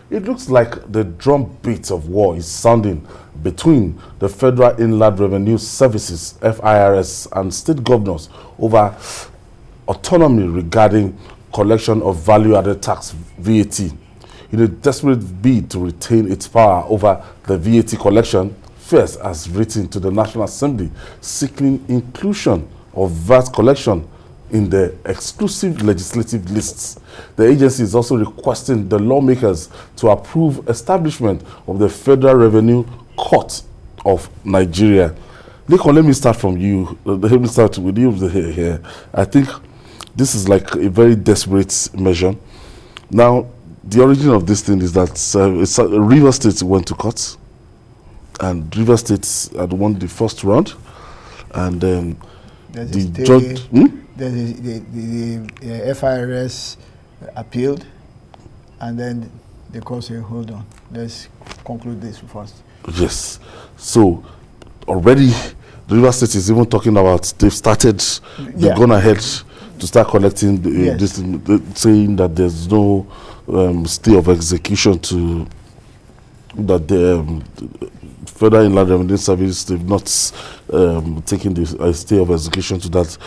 It looks like the drumbeat of war is sounding between the Federal Inland Revenue Services, FIRS, and state governors over autonomy regarding collection of value-added tax, VAT. In a desperate bid to retain its power over the VAT collection, FIRS has written to the National Assembly seeking inclusion of VAT collection in the exclusive legislative lists. The agency is also requesting the lawmakers to approve establishment of the Federal Revenue Court of Nigeria. Nikon, let me start from you. Let me start with you here. I think this is like a very desperate measure. Now, the origin of this thing is that River State went to court, and River State had won the first round, and the judge. The FIRS appealed, and then the court said, hold on, let's conclude this first. Yes. So already the River State is even talking about they've gone ahead to start collecting this, saying that there's no stay of execution to that the Federal Inland Revenue Service, they've not taken the stay of execution to that,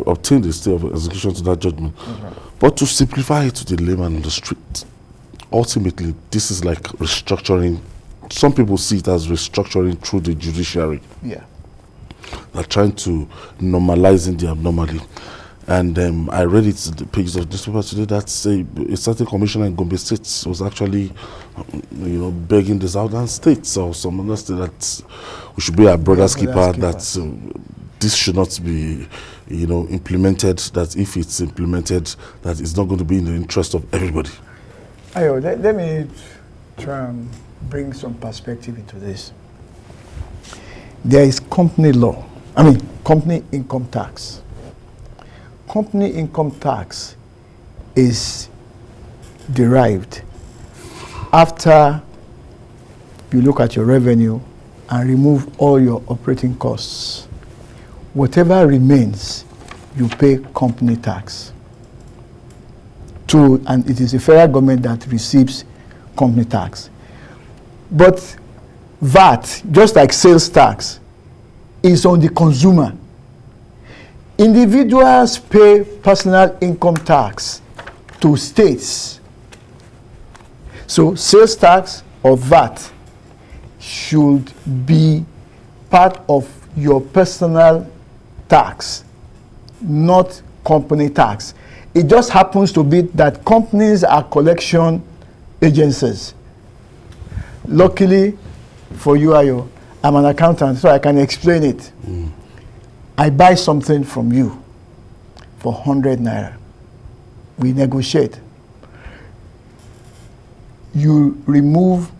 obtained the stay of execution to that judgment. Okay. But to simplify it to the layman on the street, ultimately this is like restructuring. Some people see it as restructuring through the judiciary. Yeah. They're trying to normalize the abnormality. And I read it in the pages of newspaper today that a certain commissioner in Gombe State was actually, begging the southern states or some other state that we should be our brother's keeper, that this should not be, implemented, that if it's implemented, that it's not going to be in the interest of everybody. Ayo, let me try and bring some perspective into this. There is company law, company income tax. Company income tax is derived after you look at your revenue and remove all your operating costs. Whatever remains, you pay company tax. And it is the federal government that receives company tax. But VAT, just like sales tax, is on the consumer. Individuals pay personal income tax to states. So sales tax or VAT should be part of your personal tax, not company tax. It just happens to be that companies are collection agencies. Luckily for you, Ayo, I'm an accountant, so I can explain it. I buy something from you for 100 naira. We negotiate. You remove,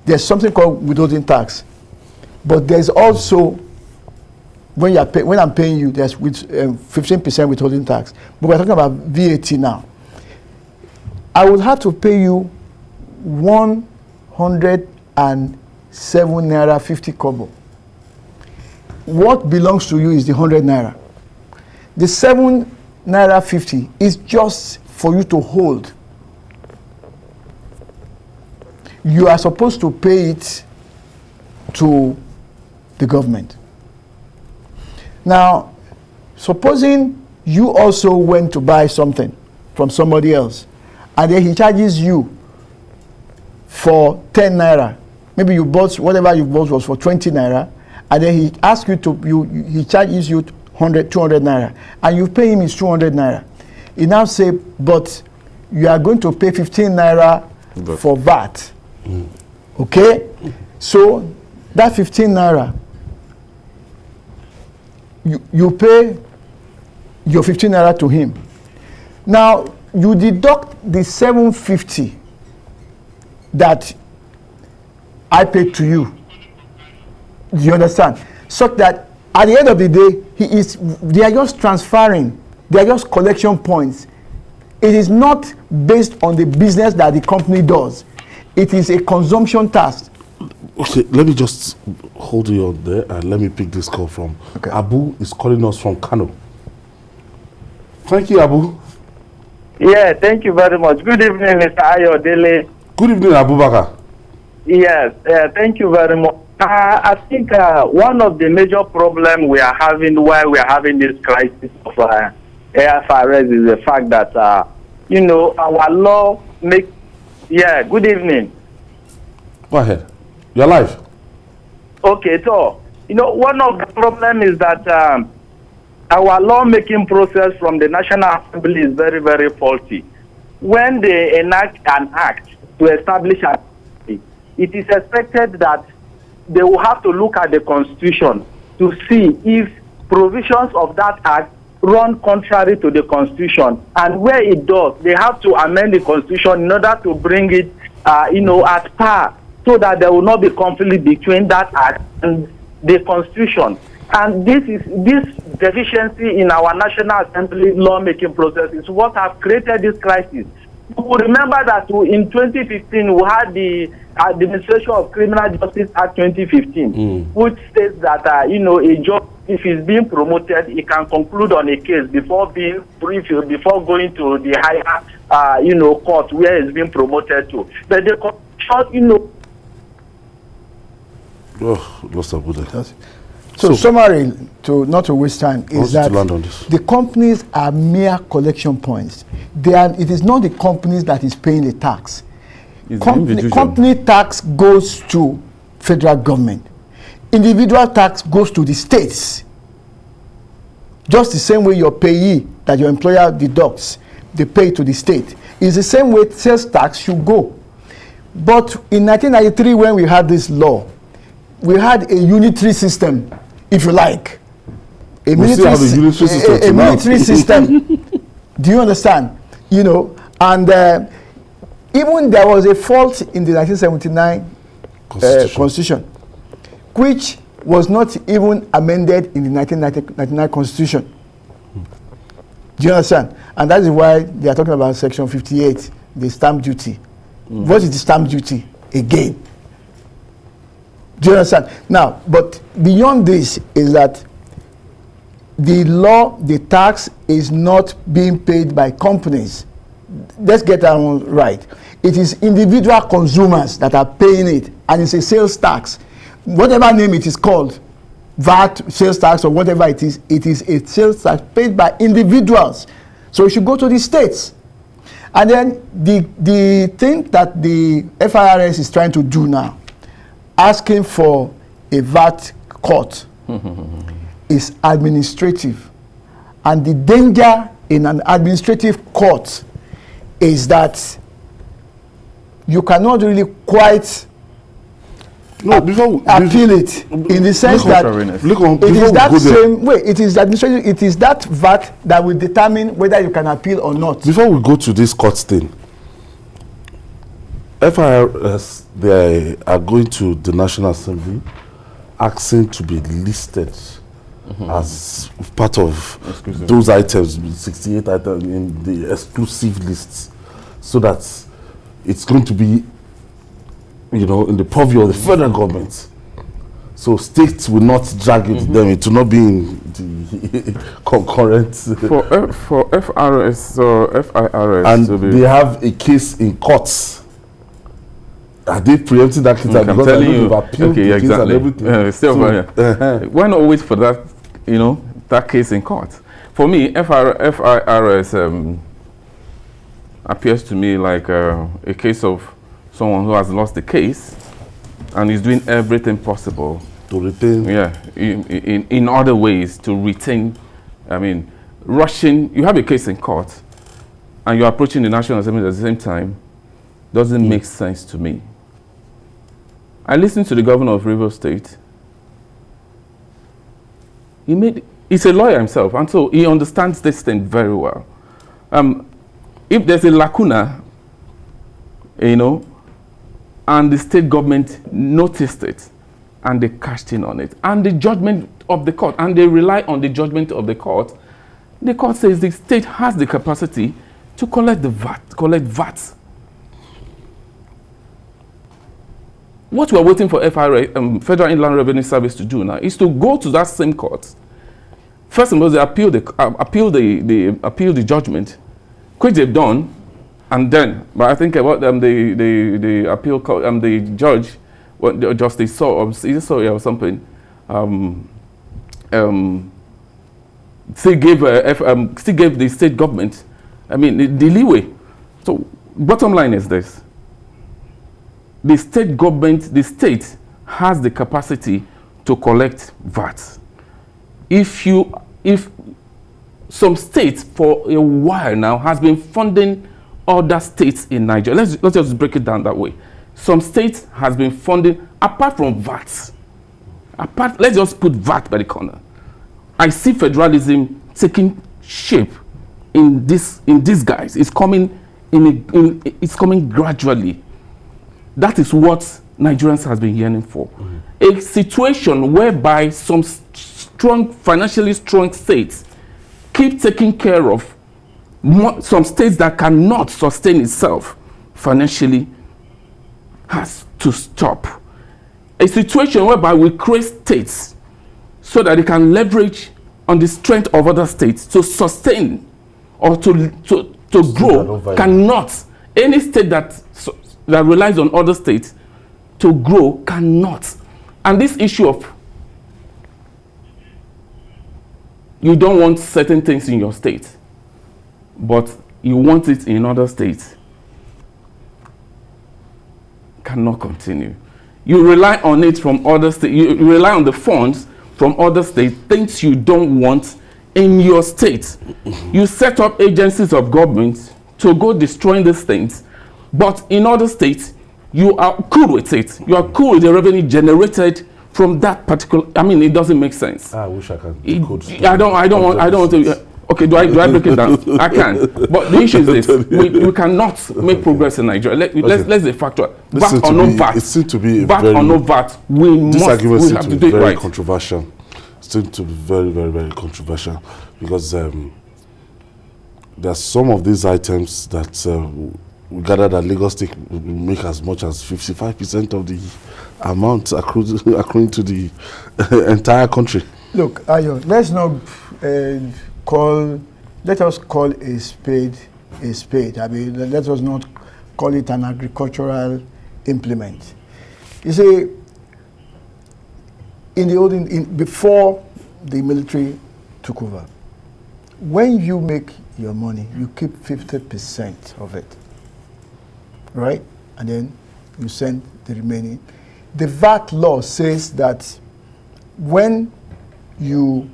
there's something called withholding tax, but there's also, when I'm paying you, there's 15% withholding tax. But we're talking about VAT now. I will have to pay you 107 naira 50 kobo. What belongs to you is the 100 naira. The 7 naira 50 is just for you to hold. You are supposed to pay it to the government. Now, supposing you also went to buy something from somebody else, and then he charges you for 10 naira. Maybe you bought, whatever you bought was for 20 naira, and then he asks you to, he charges you 200 naira, and you pay him his 200 naira. He now say, but you are going to pay 15 naira for VAT. Okay? So that 15 naira, you pay your 15 naira to him. Now, you deduct the 750 that I paid to you. Do you understand? So that at the end of the day, they are just transferring, they are just collection points. It is not based on the business that the company does. It is a consumption tax. Okay, let me just hold you on there and let me pick this call from Abu is calling us from Kano. Thank you, Abu. Yeah, thank you very much. Good evening, Mr. Ayodele. Good evening, Abubakar. Yes, thank you very much. I think one of the major problems we are having while we are having this crisis of FIRS is the fact that, our law makes... Yeah, good evening. Go ahead. You're live. Okay, so, one of the problems is that our lawmaking process from the National Assembly is very, very faulty. When they enact an act to establish a... it is expected that they will have to look at the Constitution to see if provisions of that act run contrary to the Constitution. And where it does, they have to amend the Constitution in order to bring it, at par, so that there will not be conflict between that act and the Constitution. And this deficiency in our National Assembly lawmaking process is what has created this crisis. You will remember that in 2015 we had the Administration of Criminal Justice Act 2015, which states that a judge, if he's being promoted, he can conclude on a case before going to the higher court where he's being promoted to. But the Constitution, So summary, not to waste time, is that the companies are mere collection points. It is not the companies that is paying the tax. Company tax goes to federal government. Individual tax goes to the states. Just the same way your payee that your employer deducts, they pay to the state. It's the same way sales tax should go. But in 1993, when we had this law, we had a unitary system, if you like. A military system. Do you understand? And even there was a fault in the 1979 Constitution, which was not even amended in the 1999 Constitution. Do you understand? And that is why they are talking about Section 58, the stamp duty. What is the stamp duty? Again. Do you understand? Now, but beyond this is that the law, the tax is not being paid by companies. Let's get that one right. It is individual consumers that are paying it, and it's a sales tax. Whatever name it is called, VAT, sales tax, or whatever it is a sales tax paid by individuals. So it should go to the states. And then the thing that the FIRS is trying to do now, asking for a VAT court, is administrative. And the danger in an administrative court is that you cannot really quite appeal it in the sense that it is that same way. It is administrative. It is that VAT that will determine whether you can appeal or not. Before we go to this court thing, FIRS, they are going to the National Assembly asking to be listed as part of those items, 68 items in the exclusive lists, so that it's going to be, in the purview of the federal government. So states will not drag it them. It will not be in the concurrent. For FIRS, and they have a case in courts. Are they preempting that case? I'm telling you. Okay, exactly. Why not wait for that? That case in court. For me, FIRS appears to me like a case of someone who has lost the case and is doing everything possible to retain. Yeah, in other ways to retain. I mean, rushing. You have a case in court, and you're approaching the National Assembly at the same time. Doesn't make sense to me. I listened to the governor of Rivers State. He's a lawyer himself, and so he understands this thing very well. If there's a lacuna, and the state government noticed it, and they cashed in on it, and the judgment of the court, and they rely on the judgment of the court says the state has the capacity to collect VAT. What we are waiting for Federal Inland Revenue Service to do now is to go to that same court. First of all, they appeal the judgment, which they've done, and then, but I think about the appeal court, the judge, what the justice saw or something, still gave the state government, I mean, the leeway. So, bottom line is this: the state government, the state has the capacity to collect VAT. If some states for a while now has been funding other states in Nigeria, let's just break it down that way. Some states has been funding, apart from VAT, let's just put VAT by the corner. I see federalism taking shape in this guise. It's coming it's coming gradually. That is what Nigerians has been yearning for. A situation whereby some financially strong states keep taking care of some states that cannot sustain itself financially has to stop. A situation whereby we create states so that they can leverage on the strength of other states to sustain or to grow cannot. Any state that relies on other states to grow cannot. And this issue of you don't want certain things in your state, but you want it in other states, cannot continue. You rely on it from other states. You rely on the funds from other states, things you don't want in your state. You set up agencies of government to go destroying these things, but in other states, you are cool with it. You are cool with the revenue generated from that particular. I mean, it doesn't make sense. I wish I can. I don't want to. Okay, do I break it down? I can. But the issue is this: we cannot make progress in Nigeria. Let's be factual. VAT or no VAT. It seems to be VAT or no VAT. We have to do it right. Controversial. It seems to be very, very, very controversial because there are some of these items that we gather that Lagos State will make as much as 55% of the amount accruing to the entire country. Look, Ayo, let's not let us call a spade a spade. I mean, let us not call it an agricultural implement. You see, before the military took over, when you make your money, you keep 50% of it, right? And then you send the remaining. The VAT law says that when you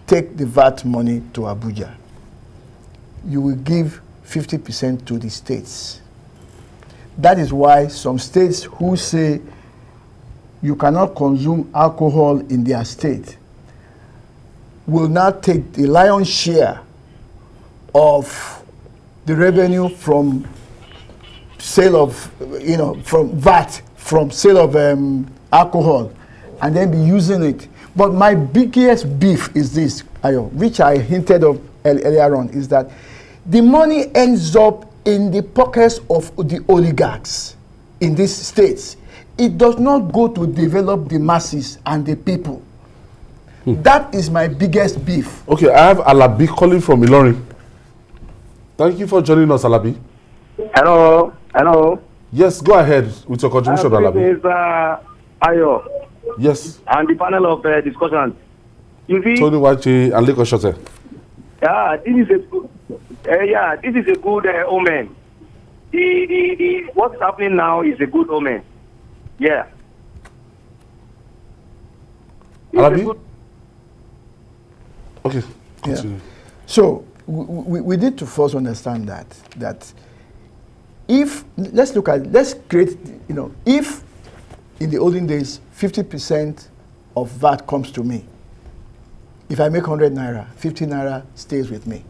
take the VAT money to Abuja, you will give 50% to the states. That is why some states who say you cannot consume alcohol in their state will now take the lion's share of the revenue from sale of, from VAT, from sale of alcohol, and then be using it. But my biggest beef is this, Ayo, which I hinted of earlier on, is that the money ends up in the pockets of the oligarchs in these states. It does not go to develop the masses and the people. That is my biggest beef. Okay, I have Alabi calling from Ilorin. Thank you for joining us, Alabi. Hello. Hello. Yes, go ahead with your contribution, Alabi. Ayo. Yes. And the panel of discussion. Tony Wachi and Leko Shote. Yeah, this is a good omen. What's happening now is a good omen. Yeah. Alabi? Okay, continue. Yeah. So we need to first understand that if let's create, if in the olden days 50% of VAT comes to me, if I make 100 naira, 50 naira stays with me.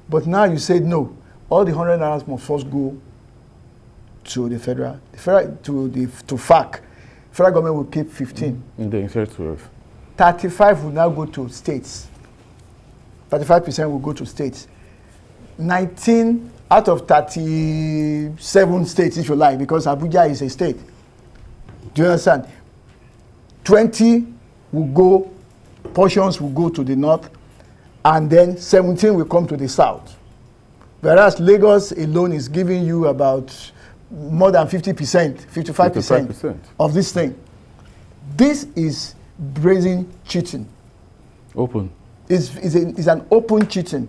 But now you said no, all the 100 naira must first go to the federal to FAC. Federal government will keep 15. The insert 12. 35 will now go to states. 35% will go to states. 19 out of 37 states, if you like, because Abuja is a state. Do you understand? 20 will go, portions will go to the north, and then 17 will come to the south. Whereas Lagos alone is giving you about more than 50%, 55% of this thing. This is brazen cheating. Open. Is an open cheating.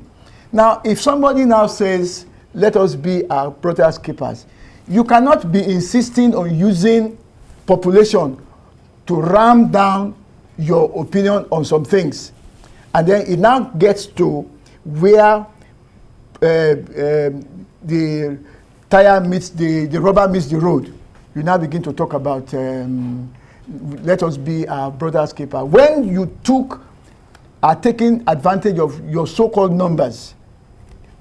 Now, if somebody now says, let us be our brother's keepers, you cannot be insisting on using population to ram down your opinion on some things. And then it now gets to where the tire meets the rubber meets the road. You now begin to talk about let us be our brother's keeper. When you are taking advantage of your so-called numbers,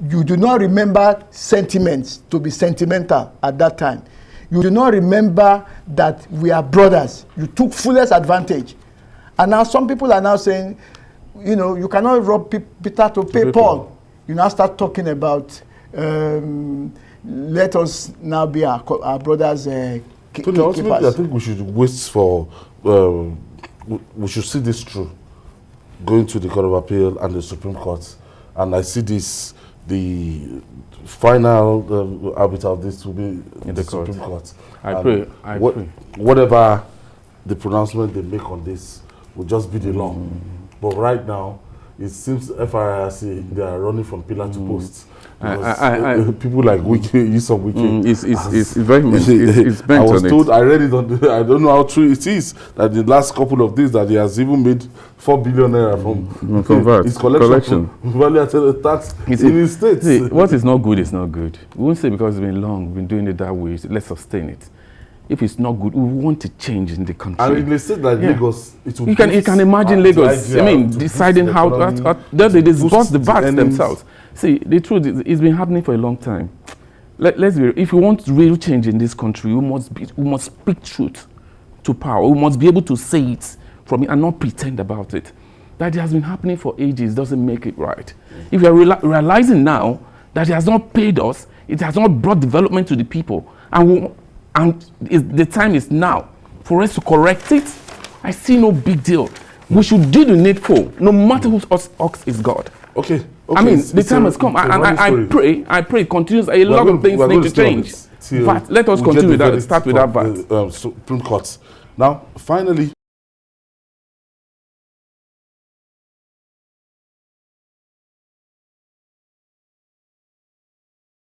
you do not remember sentiments to be sentimental at that time. You do not remember that we are brothers. You took fullest advantage. And now some people are now saying, you know, you cannot rob Peter to pay Paul. You now start talking about let us now be our brothers keepers. Ultimately, I think we should wait for, we should see this through, going to the Court of Appeal and the Supreme Court. And I see this, the final arbiter of this will be in the Supreme Court. I pray. Whatever the pronouncement they make on this will just be the law. But right now, it seems FIRS, they are running from pillar to post. People like Wiki, some Wiki. It's very much. It's bent I was on told, it. I read it on I don't know how true it is, that the last couple of days that he has even made 4 billion naira from VAT his collection. Value tax in his state. See, what is not good is not good. We won't say because it's been long, we've been doing it that way, so let's sustain it. If it's not good, we want to change in the country. And in a state like Lagos, it will you can imagine Lagos. I mean, deciding how they disburse the VAT themselves. See, the truth is, it's been happening for a long time. Let's be. If we want real change in this country, we must speak truth to power. We must be able to say it from it and not pretend about it. That it has been happening for ages doesn't make it right. If you are realizing now that it has not paid us, it has not brought development to the people, and the time is now for us to correct it, I see no big deal. We should do the needful, no matter whose ox is God. Okay. I mean, the time has come, and I pray it continues. A lot of things need to change. But let us continue with that. Start with that. Supreme Court. Now, finally,